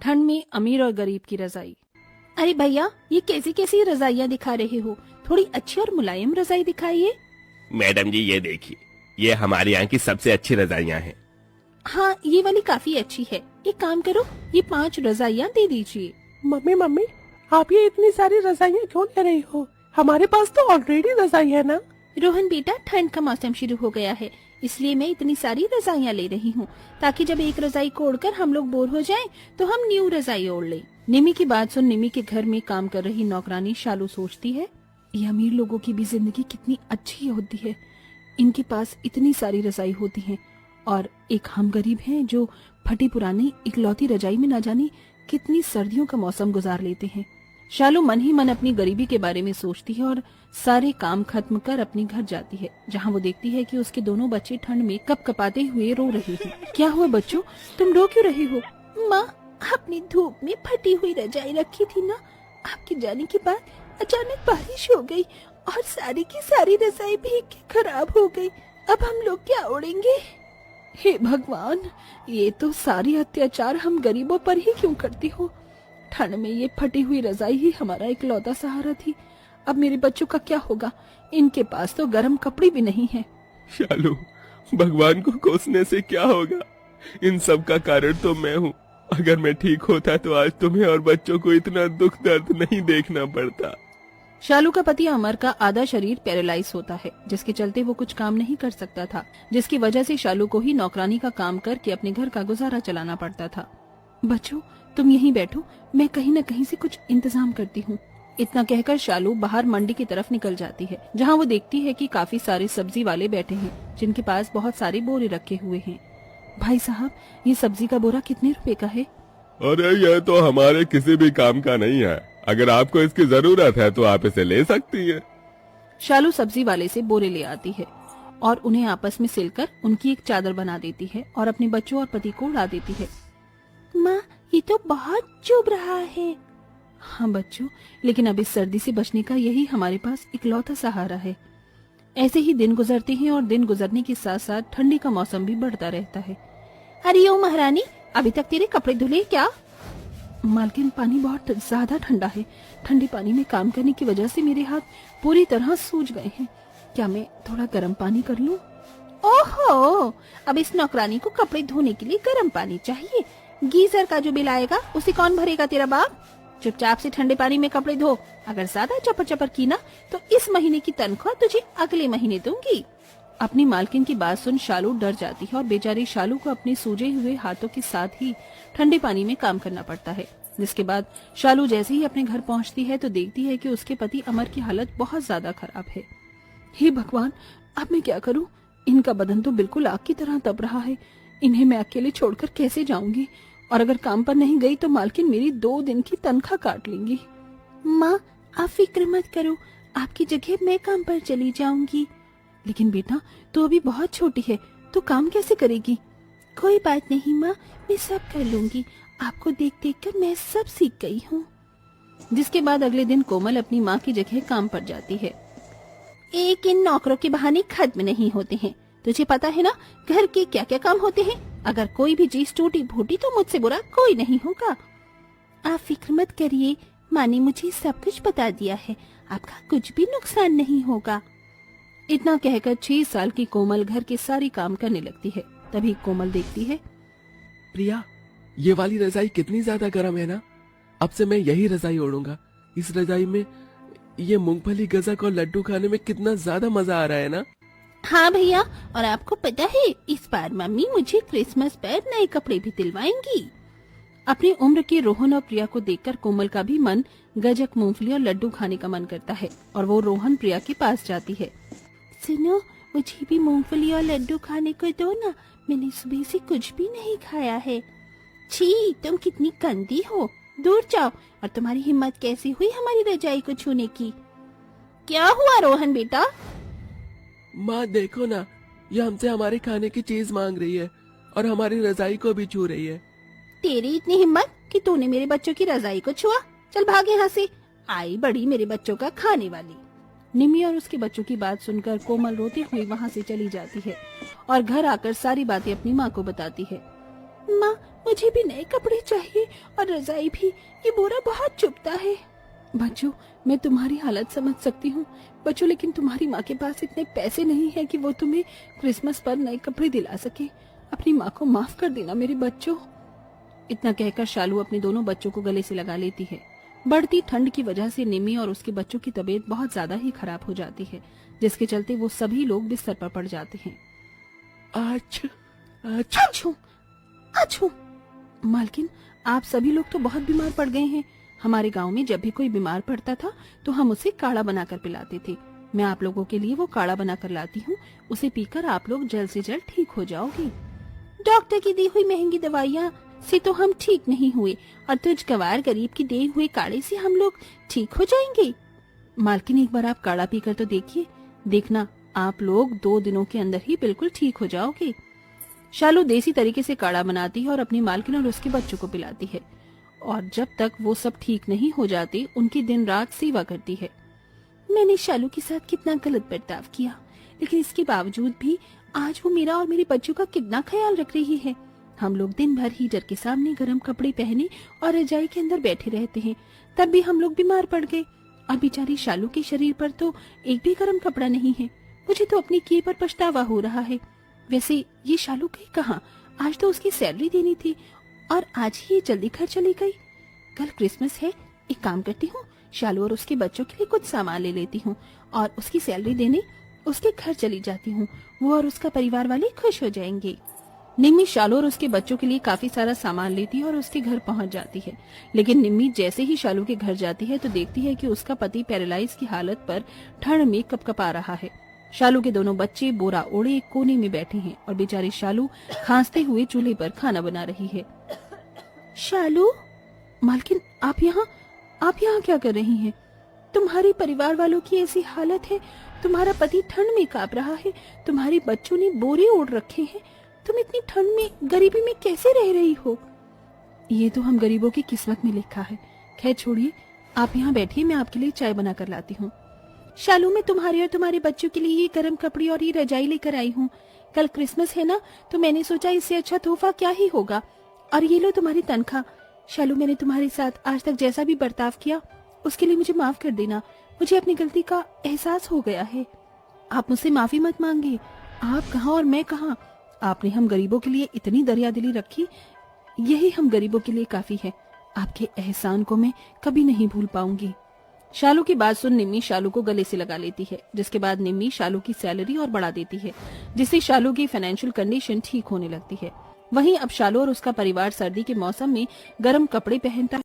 ठंड में अमीर और गरीब की रजाई। अरे भैया, ये कैसी कैसी रजाइयाँ दिखा रहे हो? थोड़ी अच्छी और मुलायम रजाई दिखाइए। मैडम जी ये देखिए, ये हमारे यहाँ की सबसे अच्छी रजाइयाँ हैं। हाँ, ये वाली काफी अच्छी है। एक काम करो, ये 5 रजाइयाँ दे दीजिए। मम्मी, आप ये इतनी सारी रजाइयाँ क्यों ले रही हो? हमारे पास तो ऑलरेडी रजाई है ना। रोहन बेटा, ठंड का मौसम शुरू हो गया है, इसलिए मैं इतनी सारी रजाइयाँ ले रही हूँ, ताकि जब एक रजाई को ओढ़कर हम लोग बोर हो जाएं, तो हम न्यू रजाई ओढ़ लें। निमी की बात सुन निमी के घर में काम कर रही नौकरानी शालू सोचती है, ये अमीर लोगों की भी जिंदगी कितनी अच्छी होती है। इनके पास इतनी सारी रजाई होती है और एक हम गरीब हैं जो फटी पुरानी इकलौती रजाई में न जाने कितनी सर्दियों का मौसम गुजार लेते हैं। शालू मन ही मन अपनी गरीबी के बारे में सोचती है और सारे काम खत्म कर अपने घर जाती है, जहाँ वो देखती है कि उसके दोनों बच्चे ठंड में कपकपाते हुए रो रहे हैं। क्या हुआ बच्चों, तुम रो क्यों रहे हो? माँ, अपनी धूप में फटी हुई रजाई रखी थी ना, आपके जाने के बाद अचानक बारिश हो गई और सारी की सारी रजाई भीग के खराब हो गई। अब हम लोग क्या ओढ़ेंगे? हे भगवान, ये तो सारी अत्याचार हम गरीबों पर ही क्यों करती हो? ठंड में ये फटी हुई रजाई ही हमारा इकलौता सहारा थी। अब मेरे बच्चों का क्या होगा? इनके पास तो गर्म कपड़े भी नहीं है। शालू, भगवान को कोसने से क्या होगा? इन सब का कारण तो मैं हूँ। अगर मैं ठीक होता तो आज तुम्हें और बच्चों को इतना दुख दर्द नहीं देखना पड़ता। शालू का पति अमर का आधा शरीर पैरालाइज होता है, जिसके चलते वो कुछ काम नहीं कर सकता था, जिसकी वजह से शालू को ही नौकरानी का काम करके अपने घर का गुजारा चलाना पड़ता था। बच्चों, तुम यहीं बैठो, मैं कहीं न कहीं से कुछ इंतजाम करती हूँ। इतना कहकर शालू बाहर मंडी की तरफ निकल जाती है, जहाँ वो देखती है कि काफी सारे सब्जी वाले बैठे हैं, जिनके पास बहुत सारे बोरे रखे हुए हैं। भाई साहब, ये सब्जी का बोरा कितने रुपए का है? अरे ये तो हमारे किसी भी काम का नहीं है। अगर आपको इसकी जरूरत है तो आप इसे ले सकती हैं। शालू सब्जी वाले से बोरे ले आती है और उन्हें आपस में सिलकर उनकी एक चादर बना देती है और अपने बच्चों और पति को उड़ा देती है। माँ, ये तो बहुत चुभ रहा है। हाँ बच्चों, लेकिन अब इस सर्दी से बचने का यही हमारे पास इकलौता सहारा है। ऐसे ही दिन गुजरते हैं और दिन गुजरने के साथ साथ ठंडी का मौसम भी बढ़ता रहता है। अरे ओ महारानी, अभी तक तेरे कपड़े धुले क्या? मालकिन, पानी बहुत ज्यादा ठंडा है। ठंडे पानी में काम करने की वजह से मेरे हाथ पूरी तरह सूज गए हैं। क्या मैं थोड़ा गर्म पानी कर लूं? ओहो, अब इस नौकरानी को कपड़े धोने के लिए गर्म पानी चाहिए। गीजर का जो बिल आएगा उसे कौन भरेगा? तेरा बाप। चुपचाप से ठंडे पानी में कपड़े धो। अगर ज्यादा चपर चपर की ना तो इस महीने की तनख्वाह तुझे अगले महीने दूंगी। अपनी मालकिन की बात सुन शालू डर जाती है और बेचारी शालू को अपने सूजे हुए हाथों के साथ ही ठंडे पानी में काम करना पड़ता है। जिसके बाद शालू जैसे ही अपने घर पहुंचती है तो देखती है कि उसके पति अमर की हालत बहुत ज्यादा खराब है। हे भगवान, अब मैं क्या करूं? इनका बदन तो बिल्कुल आग की तरह तप रहा है। इन्हें मैं अकेले छोड़कर कैसे जाऊंगी? और अगर काम पर नहीं गई तो मालकिन मेरी 2 दिन की तनख्वाह काट लेंगी। माँ, आप फिक्र मत करो, आपकी जगह मैं काम पर चली जाऊंगी। लेकिन बेटा, तू अभी बहुत छोटी है, तो काम कैसे करेगी? कोई बात नहीं माँ, मैं सब कर लूंगी। आपको देख देख कर मैं सब सीख गई हूँ। जिसके बाद अगले दिन कोमल अपनी माँ की जगह काम पर जाती है। एक इन नौकरों के बहाने खत्म नहीं होते हैं। तुझे पता है ना घर के क्या क्या काम होते हैं? अगर कोई भी चीज टूटी फूटी तो मुझसे बुरा कोई नहीं होगा। आप फिक्र मत करिए, माँ ने मुझे सब कुछ बता दिया है, आपका कुछ भी नुकसान नहीं होगा। इतना कहकर 6 साल की कोमल घर के सारी काम करने लगती है। तभी कोमल देखती है, प्रिया, ये वाली रजाई कितनी ज्यादा गर्म है ना। अब से मैं यही रजाई ओढ़ूंगा। इस रजाई में ये मूंगफली, गजक और लड्डू खाने में कितना ज्यादा मजा आ रहा है ना। हाँ भैया, और आपको पता है इस बार मम्मी मुझे क्रिसमस पर नए कपड़े भी दिलवाएंगी। अपनी उम्र के रोहन और प्रिया को देखकर कोमल का भी मन गजक, मूंगफली और लड्डू खाने का मन करता है और वो रोहन प्रिया के पास जाती है। सुनो, मुझे भी मूंगफली और लड्डू खाने को दो ना, मैंने सुबह से कुछ भी नहीं खाया है। छी, तुम कितनी गंदी हो, दूर जाओ। और तुम्हारी हिम्मत कैसी हुई हमारी रजाई को छूने की? क्या हुआ रोहन बेटा? माँ देखो ना, ये हमसे हमारे खाने की चीज मांग रही है और हमारी रजाई को भी छू रही है। तेरी इतनी हिम्मत कि तूने मेरे बच्चों की रजाई को छुआ? चल भाग यहाँ से, आई बड़ी मेरे बच्चों का खाने वाली। निमी और उसके बच्चों की बात सुनकर कोमल रोती हुई वहाँ से चली जाती है और घर आकर सारी बातें अपनी माँ को बताती है। माँ मुझे भी नए कपड़े चाहिए और रजाई भी, ये बोरा बहुत चुभता है। बच्चों मैं तुम्हारी हालत समझ सकती हूँ बच्चों, लेकिन तुम्हारी माँ के पास इतने पैसे नहीं है कि वो तुम्हें क्रिसमस पर नए कपड़े दिला सके। अपनी माँ को माफ कर देना मेरे बच्चों। इतना कहकर शालू अपने दोनों बच्चों को गले से लगा लेती है। बढ़ती ठंड की वजह से निम्मी और उसके बच्चों की तबीयत बहुत ज्यादा ही खराब हो जाती है, जिसके चलते वो सभी लोग बिस्तर पर पड़ जाते हैं। अच्छा अच्छा अच्छू अच्छू। मालकिन आप सभी लोग तो बहुत बीमार पड़ गए हैं। हमारे गांव में जब भी कोई बीमार पड़ता था तो हम उसे काढ़ा बनाकर पिलाते थे। मैं आप लोगों के लिए वो काढ़ा बनाकर लाती हूँ, उसे पीकर आप लोग जल्द से जल्द ठीक हो जाओगे। डॉक्टर की दी हुई महंगी दवाइयाँ से तो हम ठीक नहीं हुए और तुझ गवार गरीब की दिए हुए काढ़े से हम लोग ठीक हो जाएंगे। मालकिन एक बार आप काढ़ा पीकर तो देखिए, देखना आप लोग 2 दिनों के अंदर ही बिल्कुल ठीक हो जाओगे। शालू देसी तरीके से काढ़ा बनाती है और अपनी मालकिन और उसके बच्चों को पिलाती है, और जब तक वो सब ठीक नहीं हो जाते उनकी दिन रात सेवा करती है। मैंने शालू के साथ कितना गलत बर्ताव किया, लेकिन इसके बावजूद भी आज वो मेरा और मेरे बच्चों का कितना ख्याल रख रही है। हम लोग दिन भर हीटर के सामने गर्म कपड़े पहने और रजाई के अंदर बैठे रहते हैं, तब भी हम लोग बीमार पड़ गए। और बेचारी शालू के शरीर पर तो एक भी गर्म कपड़ा नहीं है। मुझे तो अपने किए पर पछतावा हो रहा है। वैसे ये शालू गई कहाँ? आज तो उसकी सैलरी देनी थी और आज ही ये जल्दी घर चली गई। कल क्रिसमस है, एक काम करती हूँ, शालू और उसके बच्चों के लिए कुछ सामान ले लेती हूँ और उसकी सैलरी देने उसके घर चली जाती हूँ। वो और उसका परिवार वाले खुश हो जाएंगे। निम्मी शालू और उसके बच्चों के लिए काफी सारा सामान लेती है और उसके घर पहुंच जाती है। लेकिन निम्मी जैसे ही शालू के घर जाती है तो देखती है कि उसका पति पैरालाइज की हालत पर ठंड में कपकपा रहा है। शालू के दोनों बच्चे बोरा ओढ़े एक कोने में बैठे हैं और बेचारी शालू खांसते हुए चूल्हे पर खाना बना रही है। शालू, मालकिन आप यहाँ क्या कर रही हैं? तुम्हारे परिवार वालों की ऐसी हालत है, तुम्हारा पति ठंड में कांप रहा है, तुम्हारे बच्चों ने बोरे ओढ़ रखे हैं, तुम इतनी ठंड में गरीबी में कैसे रह रही हो? ये तो हम गरीबों की किस्मत में लिखा है। खैर छोड़िए, आप यहाँ बैठिए, मैं आपके लिए चाय बना कर लाती हूँ। शालू, मैं तुम्हारे और तुम्हारे बच्चों के लिए ये गर्म कपड़े और ये रजाई लेकर आई हूँ। कल क्रिसमस है ना, तो मैंने सोचा इससे अच्छा तोहफा क्या ही होगा। और ये लो तुम्हारी तनख्वाह। शालू, मैंने तुम्हारे साथ आज तक जैसा भी बर्ताव किया उसके लिए मुझे माफ कर देना। मुझे अपनी गलती का एहसास हो गया है। आप मुझसे माफी मत मांगिए। आप कहाँ और मैं कहाँ, आपने हम गरीबों के लिए इतनी दरियादिली रखी, यही हम गरीबों के लिए काफी है। आपके एहसान को मैं कभी नहीं भूल पाऊंगी। शालू की बात सुन निम्मी शालू को गले से लगा लेती है, जिसके बाद निम्मी शालू की सैलरी और बढ़ा देती है, जिससे शालू की फाइनेंशियल कंडीशन ठीक होने लगती है। वहीं अब शालू और उसका परिवार सर्दी के मौसम में गर्म कपड़े पहनता